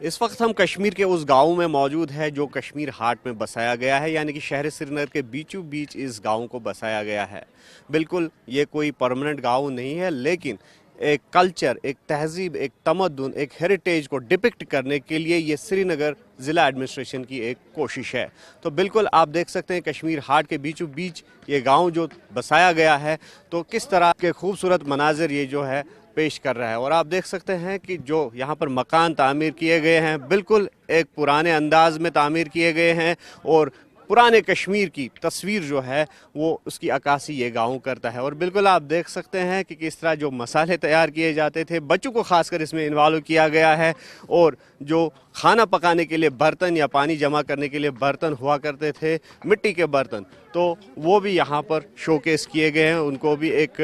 इस वक्त हम कश्मीर के उस गांव में मौजूद है जो कश्मीर हाट में बसाया गया है, यानी कि शहर श्रीनगर के बीचों बीच इस गांव को बसाया गया है। बिल्कुल ये कोई परमानेंट गांव नहीं है, लेकिन एक कल्चर, एक तहजीब, एक तमद्दुन, एक हेरिटेज को डिपिक्ट करने के लिए ये श्रीनगर ज़िला एडमिनिस्ट्रेशन की एक कोशिश है। तो बिल्कुल आप देख सकते हैं कश्मीर हाट के बीचों बीच ये गांव जो बसाया गया है, तो किस तरह के खूबसूरत मनाजिर ये जो है पेश कर रहा है। और आप देख सकते हैं कि जो यहाँ पर मकान तामीर किए गए हैं बिल्कुल एक पुराने अंदाज में तामीर किए गए हैं, और पुराने कश्मीर की तस्वीर जो है वो उसकी अक्कासी ये गाँव करता है। और बिल्कुल आप देख सकते हैं कि किस तरह जो मसाले तैयार किए जाते थे, बच्चों को खासकर इसमें इन्वॉल्व किया गया है। और जो खाना पकाने के लिए बर्तन या पानी जमा करने के लिए बर्तन हुआ करते थे, मिट्टी के बर्तन, तो वो भी यहाँ पर शोकेस किए गए हैं। उनको भी एक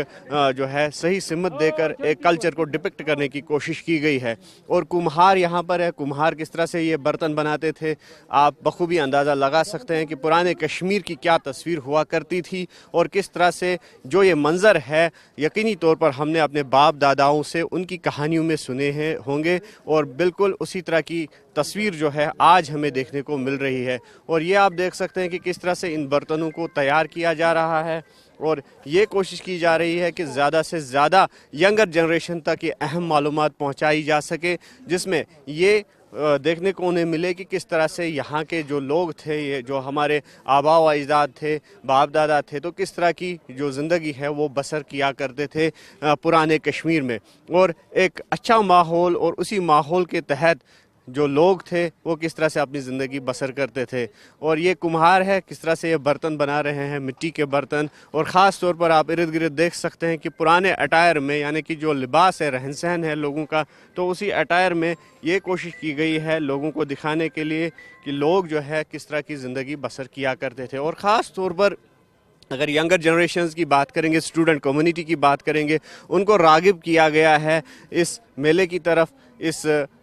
जो है सही सिमत देकर एक कल्चर को डिपिक्ट करने की कोशिश की गई है। और कुम्हार यहाँ पर है, कुम्हार किस तरह से ये बर्तन बनाते थे आप बखूबी अंदाज़ा लगा सकते हैं कि पुराने कश्मीर की क्या तस्वीर हुआ करती थी, और किस तरह से जो ये मंज़र है यकीनी तौर पर हमने अपने बाप दादाओं से उनकी कहानियों में सुने हैं होंगे, और बिल्कुल उसी तरह की तस्वीर जो है आज हमें देखने को मिल रही है। और ये आप देख सकते हैं कि किस तरह से इन बर्तनों को तैयार किया जा रहा है, और ये कोशिश की जा रही है कि ज़्यादा से ज़्यादा यंगर जनरेशन तक ये अहम मालूमात पहुंचाई जा सके, जिसमें ये देखने को उन्हें मिले कि किस तरह से यहाँ के जो लोग थे, ये जो हमारे आबा व अजदाद थे, बाप दादा थे, तो किस तरह की जो ज़िंदगी है वो बसर किया करते थे पुराने कश्मीर में। और एक अच्छा माहौल, और उसी माहौल के तहत जो लोग थे वो किस तरह से अपनी ज़िंदगी बसर करते थे। और ये कुम्हार है, किस तरह से ये बर्तन बना रहे हैं, मिट्टी के बर्तन। और ख़ास तौर पर आप इर्द गिर्द देख सकते हैं कि पुराने अटायर में, यानी कि जो लिबास है, रहन सहन है लोगों का, तो उसी अटायर में ये कोशिश की गई है लोगों को दिखाने के लिए कि लोग जो है किस तरह की ज़िंदगी बसर किया करते थे। और ख़ास तौर पर अगर यंगर जनरेशन्स की बात करेंगे, स्टूडेंट कम्युनिटी की बात करेंगे, उनको रागिब किया गया है इस मेले की तरफ। इस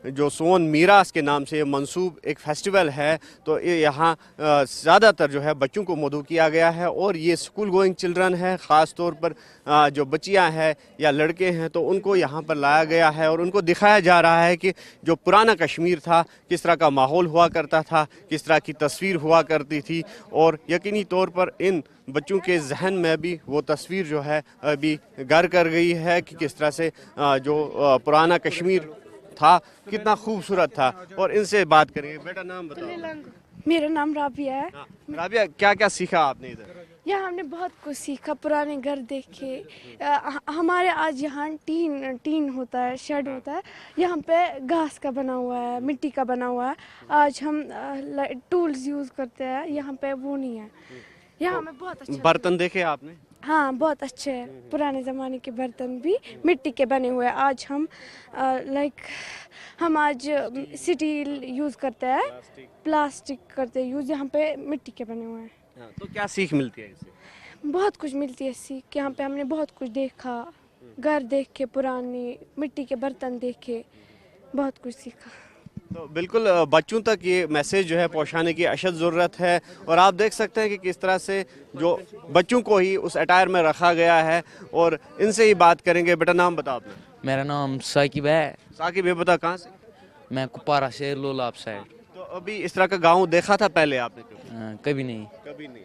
जो सोन मीरास के नाम से ये मंसूब एक फेस्टिवल है, तो ये यहाँ ज़्यादातर जो है बच्चों को मदऊ किया गया है। और ये स्कूल गोइंग चिल्ड्रन है, ख़ास तौर पर जो बच्चियाँ हैं या लड़के हैं, तो उनको यहाँ पर लाया गया है और उनको दिखाया जा रहा है कि जो पुराना कश्मीर था किस तरह का माहौल हुआ करता था, किस तरह की तस्वीर हुआ करती थी। और यकीनी तौर पर इन बच्चों के जहन में भी वो तस्वीर जो है अभी घर कर गई है कि किस तरह से जो पुराना कश्मीर था कितना खूबसूरत था। और इनसे बात करेंगे। बेटा नाम बताओ। मेरा नाम राबिया है। राबिया, क्या क्या सीखा आपने इधर? यहाँ हमने बहुत कुछ सीखा, पुराने घर देखे। हमारे आज यहाँ टीन होता है, शेड होता है, यहाँ पे घास का बना हुआ है, मिट्टी का बना हुआ है। आज हम टूल्स यूज़ करते हैं, यहाँ पे वो नहीं है। यहाँ हमें बहुत अच्छा बर्तन देखे आपने? हाँ, बहुत अच्छे हैं। पुराने ज़माने के बर्तन भी मिट्टी के बने हुए हैं। आज हम आज स्टील यूज़ करते हैं, प्लास्टिक करते हैं यूज़, यहाँ पे मिट्टी के बने हुए हैं। तो क्या सीख मिलती है इससे? बहुत कुछ मिलती है सीख। यहाँ पे हमने बहुत कुछ देखा, घर देखे, पुराने मिट्टी के बर्तन देखे, बहुत कुछ सीखा। तो बिल्कुल बच्चों तक ये मैसेज जो है पहुंचाने की अशद ज़रूरत है। और आप देख सकते हैं कि किस तरह से जो बच्चों को ही उस अटायर में रखा गया है, और इनसे ही बात करेंगे। बेटा नाम बताओ अपना। मेरा नाम साकिब है। साकिब, ये बता कहाँ से? मैं कुपवारा से लोलाब साइड। तो अभी इस तरह का गांव देखा था पहले आपने? कभी नहीं। कभी नहीं।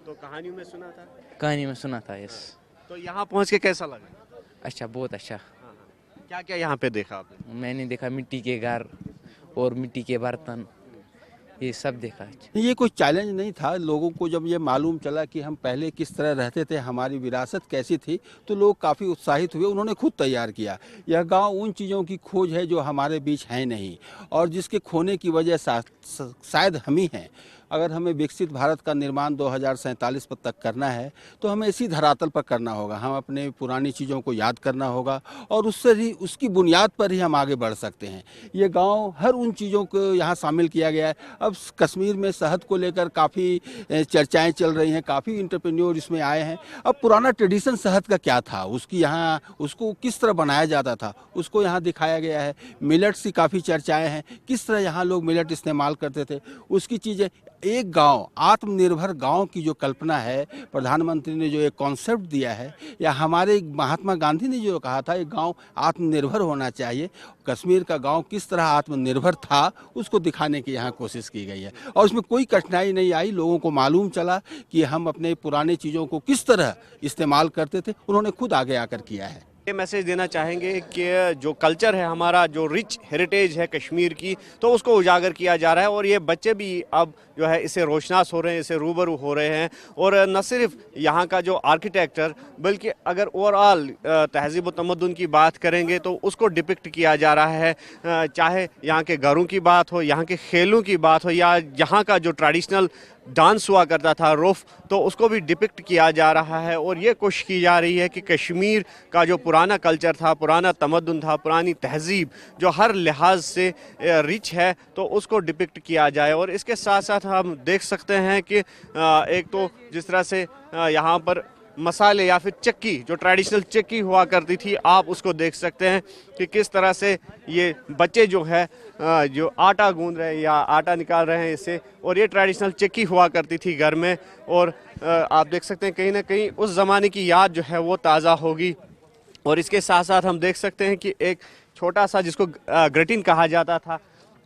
तो कहानियों में सुना था? कहानी में सुना था, यस। तो यहाँ पहुँच के कैसा लगा? अच्छा, बहुत अच्छा। क्या क्या यहाँ पे देखा आपने? मैंने देखा मिट्टी के घर और मिट्टी के बर्तन, ये सब देखा। ये कोई चैलेंज नहीं था। लोगों को जब ये मालूम चला कि हम पहले किस तरह रहते थे, हमारी विरासत कैसी थी, तो लोग काफ़ी उत्साहित हुए। उन्होंने खुद तैयार किया। यह गांव उन चीज़ों की खोज है जो हमारे बीच हैं नहीं, और जिसके खोने की वजह शायद हम ही हैं। अगर हमें विकसित भारत का निर्माण 2047 तक करना है तो हमें इसी धरातल पर करना होगा। हम अपने पुरानी चीज़ों को याद करना होगा, और उससे ही उसकी बुनियाद पर ही हम आगे बढ़ सकते हैं। ये गांव हर उन चीज़ों को यहाँ शामिल किया गया है। अब कश्मीर में शहद को लेकर काफ़ी चर्चाएं चल रही हैं, काफ़ी एंटरप्रेन्योर इसमें आए हैं। अब पुराना ट्रेडिशन शहद का क्या था, उसको किस तरह बनाया जाता था, उसको यहाँ दिखाया गया है। मिलेट्स की काफ़ी चर्चाएँ हैं, किस तरह यहाँ लोग मिलेट इस्तेमाल इस्तेमाल करते थे, उसकी चीज़ें एक गांव, आत्मनिर्भर गांव की जो कल्पना है, प्रधानमंत्री ने जो एक कॉन्सेप्ट दिया है, या हमारे महात्मा गांधी ने जो कहा था एक गांव आत्मनिर्भर होना चाहिए, कश्मीर का गांव किस तरह आत्मनिर्भर था उसको दिखाने की यहाँ कोशिश की गई है। और उसमें कोई कठिनाई नहीं आई, लोगों को मालूम चला कि हम अपने पुराने चीज़ों को किस तरह इस्तेमाल करते थे, उन्होंने खुद आगे आकर किया है। ये मैसेज देना चाहेंगे कि जो कल्चर है हमारा, जो रिच हेरिटेज है कश्मीर की, तो उसको उजागर किया जा रहा है और ये बच्चे भी अब जो है इससे रोशनास हो रहे हैं, इससे रूबरू हो रहे हैं। और न सिर्फ यहाँ का जो आर्किटेक्चर, बल्कि अगर ओवरऑल तहजीब व तमद्दुन की बात करेंगे तो उसको डिपिक्ट किया जा रहा है। चाहे यहाँ के घरों की बात हो, यहाँ के खेलों की बात हो, या यहाँ का जो ट्रेडिशनल डांस हुआ करता था रोफ, तो उसको भी डिपिक्ट किया जा रहा है। और ये कोशिश की जा रही है कि कश्मीर का जो पुराना कल्चर था, पुराना तमद्दुन था, पुरानी तहजीब जो हर लिहाज से रिच है, तो उसको डिपिक्ट किया जाए। और इसके साथ साथ हम देख सकते हैं कि एक तो जिस तरह से यहाँ पर मसाले या फिर चक्की, जो ट्रेडिशनल चक्की हुआ करती थी, आप उसको देख सकते हैं कि किस तरह से ये बच्चे जो है जो आटा गूंद रहे हैं या आटा निकाल रहे हैं इससे, और ये ट्रेडिशनल चक्की हुआ करती थी घर में। और आप देख सकते हैं कहीं ना कहीं उस ज़माने की याद जो है वो ताज़ा होगी। और इसके साथ साथ हम देख सकते हैं कि एक छोटा सा जिसको ग्रेटिन कहा जाता था,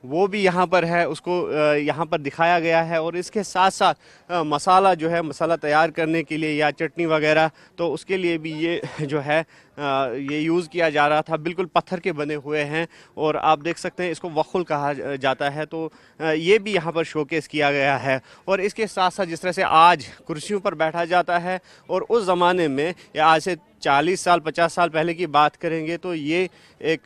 वो भी यहाँ पर है, उसको यहाँ पर दिखाया गया है। और इसके साथ साथ मसाला जो है, मसाला तैयार करने के लिए या चटनी वगैरह, तो उसके लिए भी ये जो है ये यूज़ किया जा रहा था। बिल्कुल पत्थर के बने हुए हैं और आप देख सकते हैं इसको वखुल कहा जाता है, तो ये भी यहाँ पर शोकेस किया गया है। और इसके साथ साथ जिस तरह से आज कुर्सियों पर बैठा जाता है, और उस ज़माने में या आज से 40 साल 50 साल पहले की बात करेंगे तो ये एक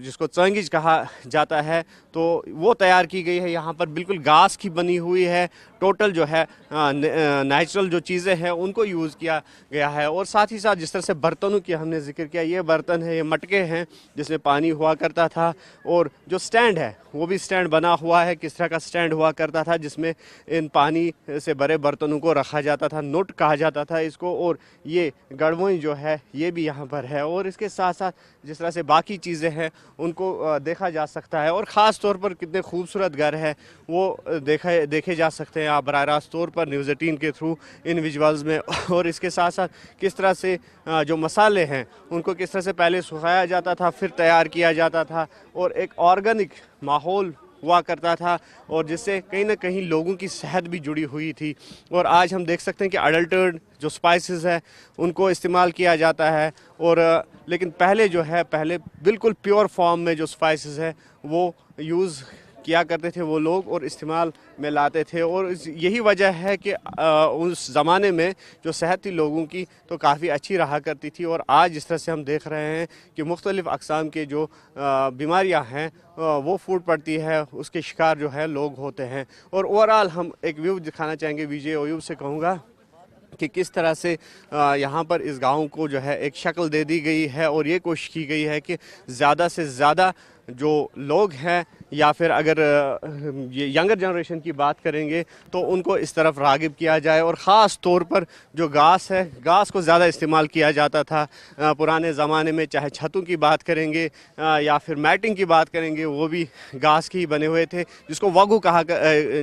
जिसको चंगिज कहा जाता है, तो वो तैयार की गई है यहाँ पर, बिल्कुल घास की बनी हुई है। टोटल जो है नेचुरल जो चीज़ें हैं उनको यूज़ किया गया है। और साथ ही साथ जिस तरह से बर्तनों की हमने जिक्र किया, ये बर्तन है, ये मटके हैं जिसमें पानी हुआ करता था। और जो स्टैंड है वो भी स्टैंड बना हुआ है, किस तरह का स्टैंड हुआ करता था जिसमें इन पानी से भरे बर्तनों को रखा जाता था, नोट कहा जाता था इसको। और ये गड़बोई जो है ये भी यहाँ पर है। और इसके साथ साथ जिस तरह से बाकी चीज़ें हैं उनको देखा जा सकता है। और ख़ास तौर पर कितने खूबसूरत घर है वो देखे जा सकते हैं आप बराह रास्त तौर पर न्यूज़ 18 के थ्रू इन विजुअल्स में। और इसके साथ साथ किस तरह से जो मसाले हैं उनको किस तरह से पहले सुखाया जाता था, फिर तैयार किया जाता था, और एक ऑर्गेनिक माहौल हुआ करता था, और जिससे कहीं ना कहीं लोगों की सेहत भी जुड़ी हुई थी। और आज हम देख सकते हैं कि अडल्टर्ड जो स्पाइसेस है उनको इस्तेमाल किया जाता है। और लेकिन पहले जो है, पहले बिल्कुल प्योर फॉर्म में जो स्पाइसेस है वो यूज़ किया करते थे वो लोग और इस्तेमाल में लाते थे। और यही वजह है कि उस ज़माने में जो सेहत थी लोगों की तो काफ़ी अच्छी रहा करती थी। और आज जिस तरह से हम देख रहे हैं कि मुख्तलिफ़ अक़साम के जो बीमारियां हैं वो फूट पड़ती है, उसके शिकार जो है लोग होते हैं। और ओवरऑल हम एक व्यू दिखाना चाहेंगे, विजय ओयूब से कहूँगा कि किस तरह से यहाँ पर इस गांव को जो है एक शक्ल दे दी गई है। और ये कोशिश की गई है कि ज़्यादा से ज़्यादा जो लोग हैं, या फिर अगर ये यंगर जनरेशन की बात करेंगे तो उनको इस तरफ रागिब किया जाए। और ख़ास तौर पर जो घास है, घास को ज़्यादा इस्तेमाल किया जाता था पुराने ज़माने में, चाहे छतों की बात करेंगे या फिर मैटिंग की बात करेंगे, वो भी घास की ही बने हुए थे जिसको वागू कहा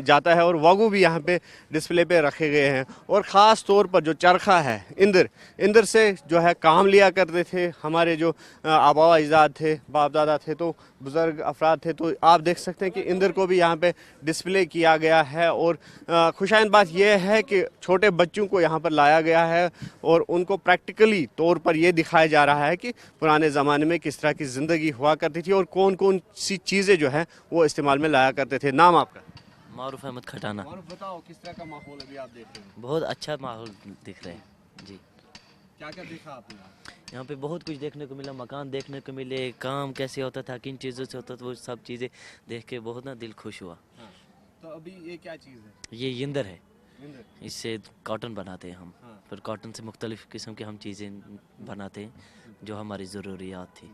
जाता है। और वागू भी यहाँ पे डिस्प्ले पे रखे गए हैं। और ख़ास तौर पर जो चरखा है, इंदर से जो है काम लिया करते थे हमारे जो आबा अजदाद थे, बाप दादा थे, तो बुज़ुर्ग अफराद थे। तो आप देख सकते हैं कि इंदर को भी यहाँ पे डिस्प्ले किया गया है। और खुशाइन बात यह है कि छोटे बच्चों को यहाँ पर लाया गया है और उनको प्रैक्टिकली तौर पर यह दिखाया जा रहा है कि पुराने ज़माने में किस तरह की ज़िंदगी हुआ करती थी और कौन कौन सी चीज़ें जो है वो इस्तेमाल में लाया करते थे। नाम आपका? मारूफ अहमद खटाना। मारूफ, बताओ किस तरह का माहौल अभी आप देख रहे हैं? बहुत अच्छा माहौल दिख रहे हैं जी। क्या क्या देखा आपने? यहाँ पे बहुत कुछ देखने को मिला, मकान देखने को मिले, काम कैसे होता था, किन चीज़ों से होता था, वो सब चीज़ें देख के बहुत ना दिल खुश हुआ। हाँ। तो अभी ये क्या चीज़ है? ये यंदर है, इंदर। इससे कॉटन बनाते हैं हम। हाँ। फिर कॉटन से मुख्तलिफ़ किस्म की हम चीज़ें बनाते हैं जो हमारी ज़रूरियात थी।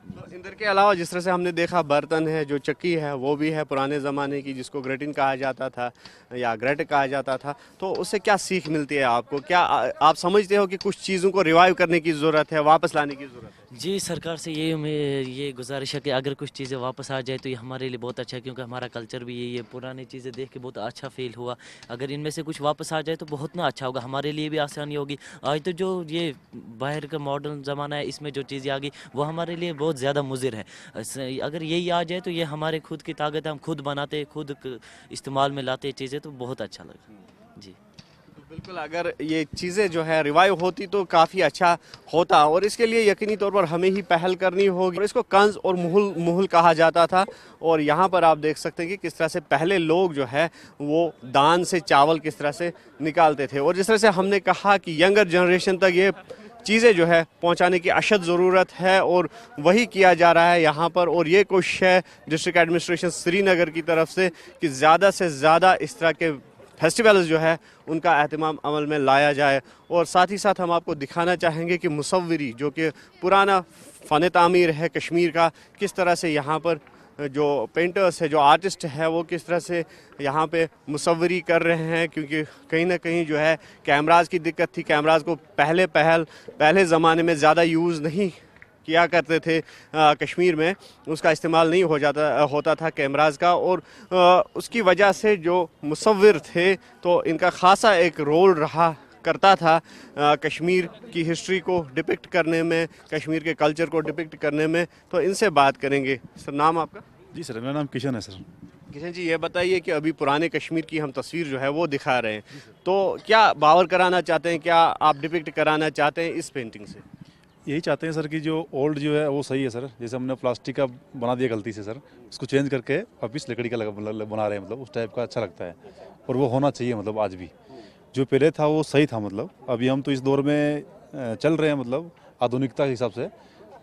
तो इंदर के अलावा जिस तरह से हमने देखा बर्तन है, जो चक्की है वो भी है पुराने ज़माने की, जिसको ग्रेटिन कहा जाता था या ग्रेट कहा जाता था। तो उससे क्या सीख मिलती है आपको? क्या आप समझते हो कि कुछ चीज़ों को रिवाइव करने की ज़रूरत है, वापस लाने की ज़रूरत है? जी, सरकार से ये गुजारिश है कि अगर कुछ चीज़ें वापस आ जाए तो ये हमारे लिए बहुत अच्छा है, क्योंकि हमारा कल्चर भी यही है। पुरानी चीज़ें देख के बहुत अच्छा फ़ील हुआ। अगर इनमें से कुछ वापस आ जाए तो बहुत ना अच्छा होगा, हमारे लिए भी आसानी होगी। आज तो जो ये बाहर का मॉडर्न ज़माना है, इसमें जो चीज़ें आ गई वो हमारे लिए बहुत ज़्यादा मुज़िर है। अगर यही आ जाए तो ये हमारे खुद की ताकत है, हम खुद बनाते, खुद इस्तेमाल में लाते चीज़ें, तो बहुत अच्छा लगा। जी। बिल्कुल, अगर ये चीज़ें जो है रिवाइव होती तो काफ़ी अच्छा होता, और इसके लिए यकीनी तौर पर हमें ही पहल करनी होगी। और इसको कंज और मुहुल मुहुल कहा जाता था, और यहाँ पर आप देख सकते हैं कि किस तरह से पहले लोग जो है वो दान से चावल किस तरह से निकालते थे, और जिस तरह से हमने कहा कि यंगर जनरेशन तक ये चीज़ें जो है पहुंचाने की अशद ज़रूरत है, और वही किया जा रहा है यहाँ पर। और ये कोशिश है डिस्ट्रिक्ट एडमिनिस्ट्रेशन श्रीनगर की तरफ से कि ज़्यादा से ज़्यादा इस तरह के फेस्टिवल्स जो है उनका एहतमाम अमल में लाया जाए। और साथ ही साथ हम आपको दिखाना चाहेंगे कि मुसव्विरी जो कि पुराना फ़न तामीर है कश्मीर का, किस तरह से यहाँ पर जो पेंटर्स है, जो आर्टिस्ट है, वो किस तरह से यहाँ पे मुसव्वरी कर रहे हैं। क्योंकि कहीं ना कहीं जो है कैमराज की दिक्कत थी, कैमराज को पहले ज़माने में ज़्यादा यूज़ नहीं किया करते थे, कश्मीर में उसका इस्तेमाल नहीं होता था कैमराज का, और उसकी वजह से जो मुसव्विर थे तो इनका ख़ासा एक रोल रहा करता था कश्मीर की हिस्ट्री को डिपिक्ट करने में, कश्मीर के कल्चर को डिपिक्ट करने में। तो इनसे बात करेंगे। सर, नाम आपका? जी सर, मेरा नाम किशन है सर। किशन जी, ये बताइए कि अभी पुराने कश्मीर की हम तस्वीर जो है वो दिखा रहे हैं, तो क्या बावर कराना चाहते हैं, क्या आप डिपिक्ट कराना चाहते हैं इस पेंटिंग से? यही चाहते हैं सर कि जो ओल्ड जो है वो सही है सर। जैसे हमने प्लास्टिक का बना दिया गलती से सर, उसको चेंज करके वापिस लकड़ी का बना रहे हैं, मतलब उस टाइप का अच्छा लगता है, और वो होना चाहिए। मतलब आज भी जो पहले था वो सही था। मतलब अभी हम तो इस दौर में चल रहे हैं, मतलब आधुनिकता के हिसाब से,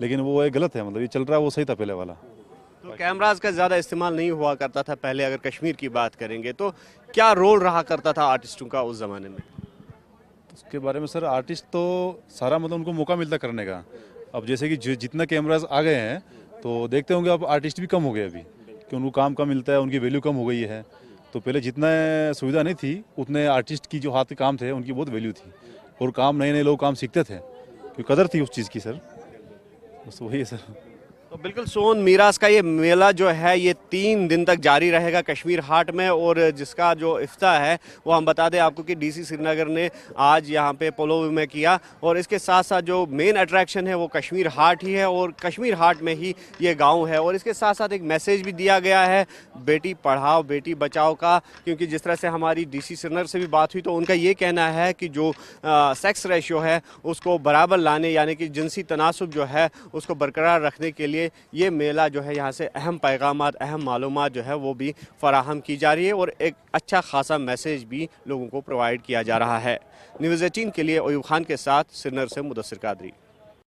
लेकिन वो एक गलत है। मतलब ये चल रहा है वो सही था पहले वाला। तो कैमराज का ज़्यादा इस्तेमाल नहीं हुआ करता था पहले। अगर कश्मीर की बात करेंगे तो क्या रोल रहा करता था आर्टिस्टों का उस ज़माने में? उसके बारे में सर, आर्टिस्ट तो सारा मतलब उनको मौका मिलता करने का। अब जैसे कि जितना कैमराज आ गए हैं तो देखते होंगे अब आर्टिस्ट भी कम हो गए अभी, कि उनको काम कम मिलता है, उनकी वैल्यू कम हो गई है। तो पहले जितना सुविधा नहीं थी उतने आर्टिस्ट की जो हाथ के काम थे उनकी बहुत वैल्यू थी, और काम नए लोग काम सीखते थे, क्योंकि कदर थी उस चीज़ की सर। बस वही है सर। तो बिल्कुल, सोन मीरास का ये मेला जो है ये 3 दिन तक जारी रहेगा कश्मीर हाट में, और जिसका जो इफ्ताह है वो हम बता दें आपको कि डीसी श्रीनगर ने आज यहाँ पे पोलो में किया। और इसके साथ साथ जो मेन अट्रैक्शन है वो कश्मीर हाट ही है, और कश्मीर हाट में ही ये गांव है। और इसके साथ साथ एक मैसेज भी दिया गया है बेटी पढ़ाओ बेटी बचाओ का, क्योंकि जिस तरह से हमारी डीसी श्रीनगर से भी बात हुई तो उनका ये कहना है कि जो सेक्स रेशियो है उसको बराबर लाने, यानी कि जिनसी तनासुब जो है उसको बरकरार रखने के लिए ये मेला जो है यहाँ से अहम पैगामात, अहम मालूमात जो है वो भी फराहम की जा रही है, और एक अच्छा खासा मैसेज भी लोगों को प्रोवाइड किया जा रहा है। न्यूज़ 18 के लिए अयूब खान के साथ श्रीनगर से मुदस्सिर कादरी।